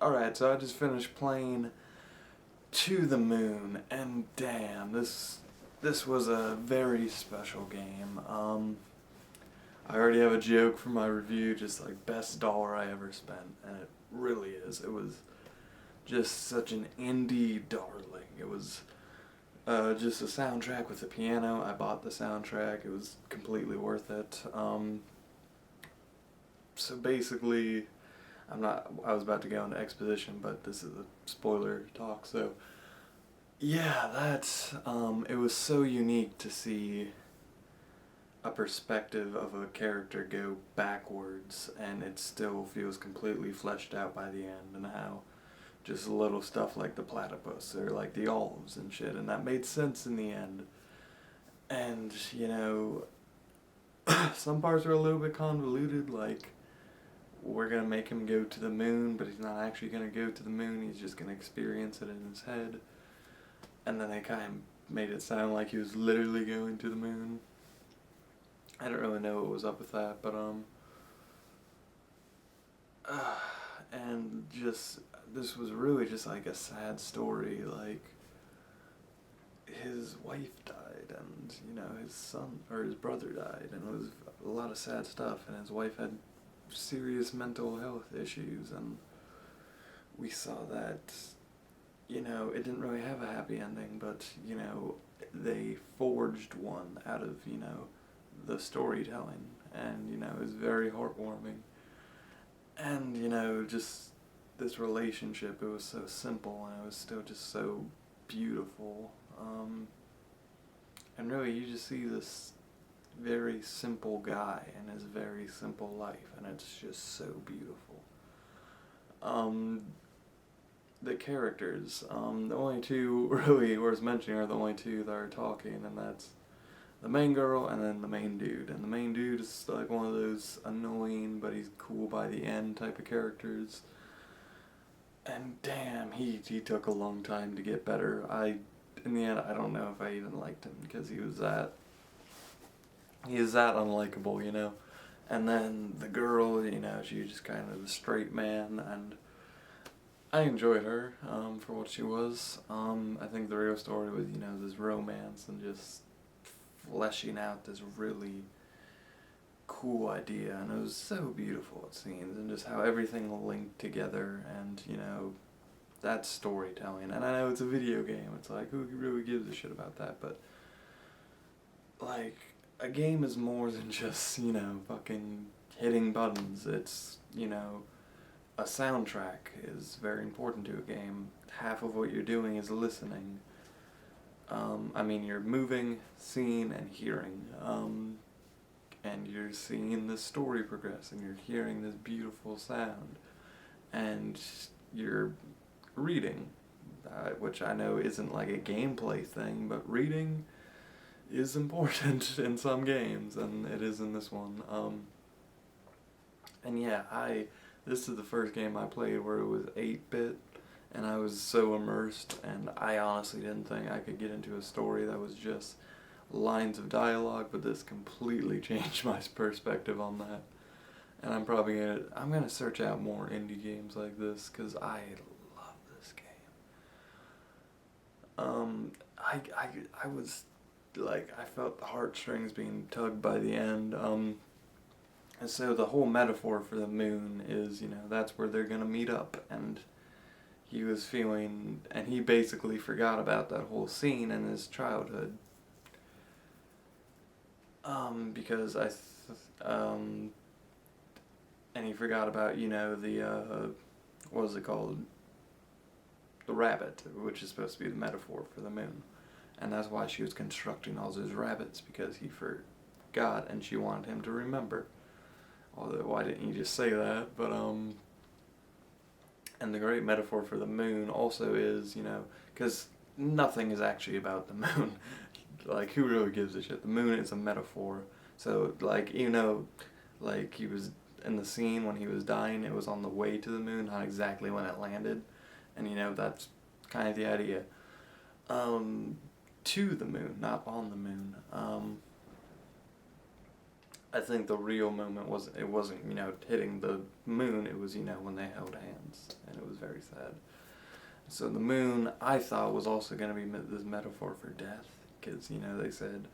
Alright, so I just finished playing To the Moon, and damn, this was a very special game. I already have a joke for my review, just like best dollar I ever spent, and it really is. It was just such an indie darling. It was just a soundtrack with a piano. I bought the soundtrack. It was completely worth it. So basically, I was about to go into exposition, but this is a spoiler talk, so yeah, it was so unique to see a perspective of a character go backwards and it still feels completely fleshed out by the end, and how just little stuff like the platypus or like the olives and shit, and that made sense in the end. And, some parts are a little bit convoluted, like we're gonna make him go to the moon, but he's not actually gonna go to the moon, he's just gonna experience it in his head. And then they kind of made it sound like he was literally going to the moon. I don't really know what was up with that, but and just, this was really just like a sad story, like, his wife died, and, his son, or his brother died, and it was a lot of sad stuff, and his wife had serious mental health issues, and we saw that, it didn't really have a happy ending, but, they forged one out of, the storytelling, and, it was very heartwarming. And, just this relationship, it was so simple, and it was still just so beautiful. And really, you just see this very simple guy and his very simple life, and it's just so beautiful. The characters, the only two really worth mentioning are the only two that are talking, and that's the main girl and then the main dude. And the main dude is like one of those annoying but he's cool by the end type of characters. And damn, he took a long time to get better. In the end, I don't know if I even liked him, because he is that unlikable. And then the girl, she was just kind of the straight man, and I enjoyed her for what she was. I think the real story was, this romance and just fleshing out this really cool idea, and it was so beautiful at scenes, and just how everything linked together, and, that's storytelling. And I know it's a video game, it's like, who really gives a shit about that, but, like, a game is more than just, fucking hitting buttons. It's, a soundtrack is very important to a game. Half of what you're doing is listening. You're moving, seeing, and hearing. And you're seeing the story progress, and you're hearing this beautiful sound. And you're reading, which I know isn't like a gameplay thing, but reading is important in some games, and it is in this one. And yeah, this is the first game I played where it was 8-bit, and I was so immersed, and I honestly didn't think I could get into a story that was just lines of dialogue, but this completely changed my perspective on that. And I'm gonna search out more indie games like this, because I love this game. I was, like, I felt the heartstrings being tugged by the end. And so the whole metaphor for the moon is, that's where they're gonna meet up, and he was feeling, and he basically forgot about that whole scene in his childhood. Because and he forgot about, what was it called? The rabbit, which is supposed to be the metaphor for the moon. And that's why she was constructing all those rabbits, because he forgot, and she wanted him to remember. Although, why didn't you just say that? But, and the great metaphor for the moon also is, because nothing is actually about the moon. Like, who really gives a shit? The moon is a metaphor. So, like, like, he was in the scene when he was dying, it was on the way to the moon, not exactly when it landed. And, that's kind of the idea. To the moon, not on the moon. I think the real moment wasn't, you know, hitting the moon, it was, you know, when they held hands, and it was very sad. So the moon, I thought, was also going to be this metaphor for death, because, you know, they said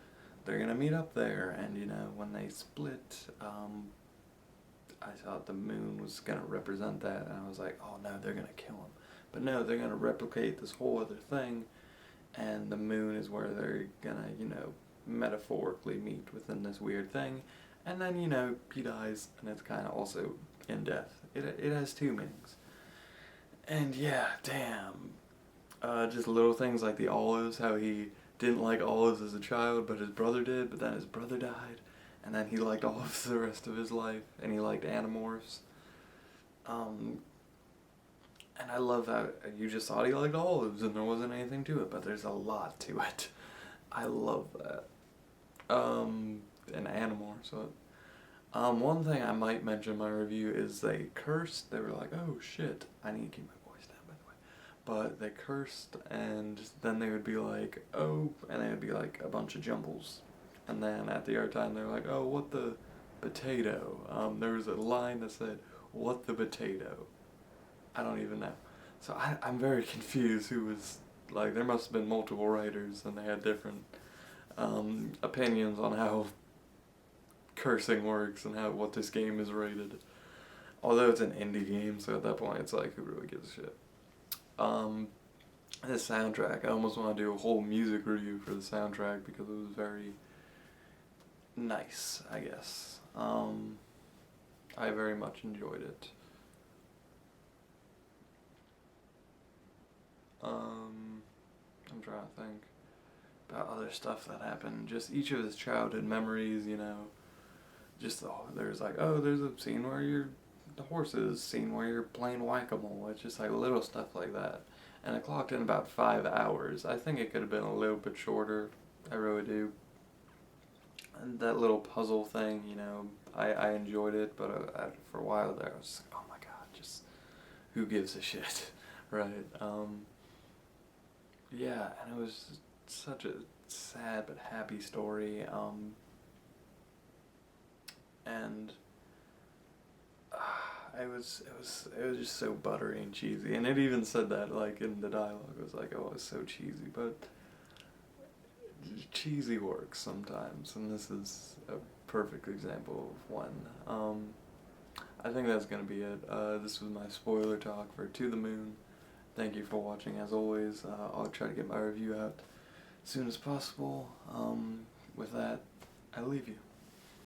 they're going to meet up there, and, you know, when they split, I thought the moon was going to represent that, and I was like, oh no, they're going to kill him. But no, they're going to replicate this whole other thing, and the moon is where they're going to, you know, metaphorically meet within this weird thing, and then, you know, he dies, and it's kind of also in death. It has two meanings. And yeah, damn. Just little things like the olives, how he didn't like olives as a child, but his brother did, but then his brother died, and then he liked olives the rest of his life, and he liked Animorphs. Um, and I love how you just thought he liked olives, and there wasn't anything to it, but there's a lot to it. I love that. An Animorph, so... one thing I might mention in my review is they cursed. They were like, oh shit, I need to keep my voice down, by the way. But they cursed, and then they would be like, oh, and they would be like a bunch of jumbles. And then at the airtime, they were like, oh, what the potato? There was a line that said, what the potato? I don't even know. So I'm very confused who was, like, there must have been multiple writers, and they had different opinions on how cursing works and what this game is rated. Although it's an indie game, so at that point it's like, who really gives a shit? The soundtrack, I almost want to do a whole music review for the soundtrack because it was very nice, I guess. I very much enjoyed it. I'm trying to think about other stuff that happened. Just each of his childhood memories, you know. Just, there's like, oh, there's a scene where you're the horses, scene where you're playing whack-a-mole. It's just like little stuff like that. And it clocked in about 5 hours. I think it could have been a little bit shorter. I really do. And that little puzzle thing, you know, I enjoyed it, but for a while there I was like, oh my god, just who gives a shit, right? Yeah, and it was such a sad but happy story. And it was just so buttery and cheesy, and it even said that, like, in the dialogue. It was like, oh, it's so cheesy, but cheesy works sometimes, and this is a perfect example of one. I think that's gonna be it. This was my spoiler talk for To the Moon. Thank you for watching, as always. I'll try to get my review out as soon as possible. With that, I leave you.